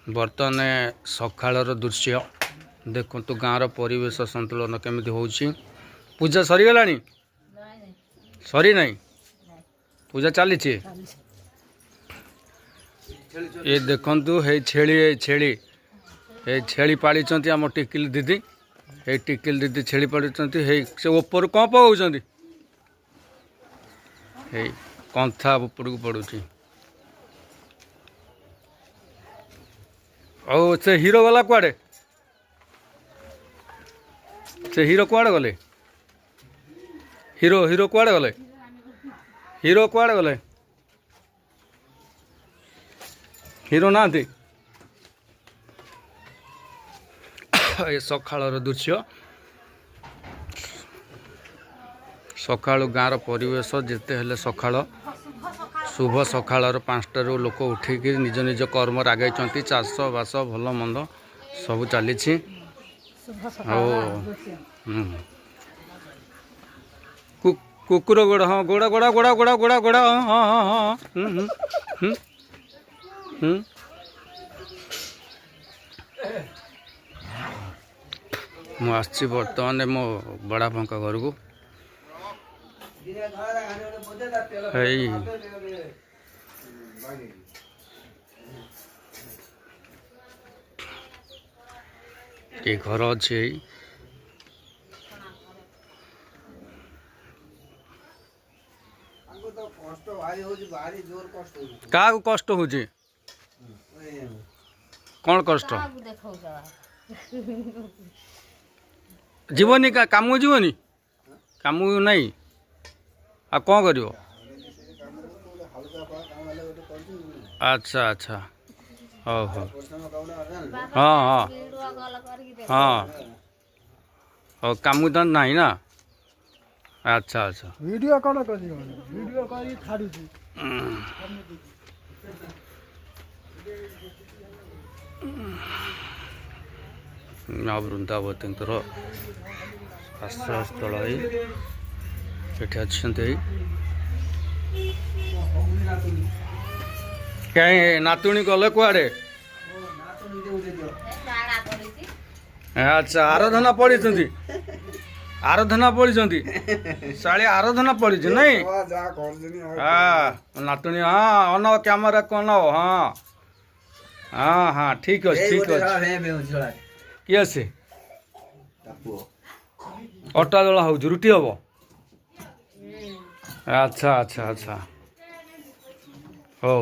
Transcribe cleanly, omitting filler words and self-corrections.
बर्तमान सकाळर दृश्य देखु गाँव परिवेश संतुलन केमी हो पूजा सरीगला सरी ना पूजा चली ये देखु हे छेली हे छेली पाली आम टिकिल दीदी हे टिकिल दीदी छेली पाली से ऊपर कौन पकाउं हे कंथा ऊपर को पड़ू और से हीरो वाला कुआड़े से हीरो कुआड़े गले हीरो हीरो कुआड़े गले हीरो कुआड़े गले हीरो ना ये सकाळर दृश्य सकाळु गाँव परिवेश जिते हेले सकाळ शुभ सकाळर 5टारू लोक उठिक निज निज कर्म आगे चाष बास भल मंद सब चली कुकुर गोड़ा हाँ गोड़ा गोड़ा गोड़ा गोड़ा गोड़ा गोड़ा हाँ हाँ हाँ मुझे बर्तमान मो बड़ा पंका घर को ये घर अच्छे क्या कष्ट हो कौन कष्ट जीवनी का काम जीवनी काम नहीं आ कौन कर अच्छा अच्छा हो हो हाँ हाँ हाँ हो काम तो नहीं ना अच्छा अच्छा वीडियो कौन कर वीडियो करी छाड़ी वृंदावतींकर आश्रयस्थल ये अच्छे कहीं नातुणी गले कुआड़े अच्छा आराधना पढ़ी आराधना पढ़ी साड़ी आराधना पढ़ी नहीं हाँ नातुणी हाँ अन कैमरा कौन हाँ हाँ हाँ ठीक अच्छे ठीक अच्छे किए से अटा दला हो रुटी हम अच्छा अच्छा अच्छा हो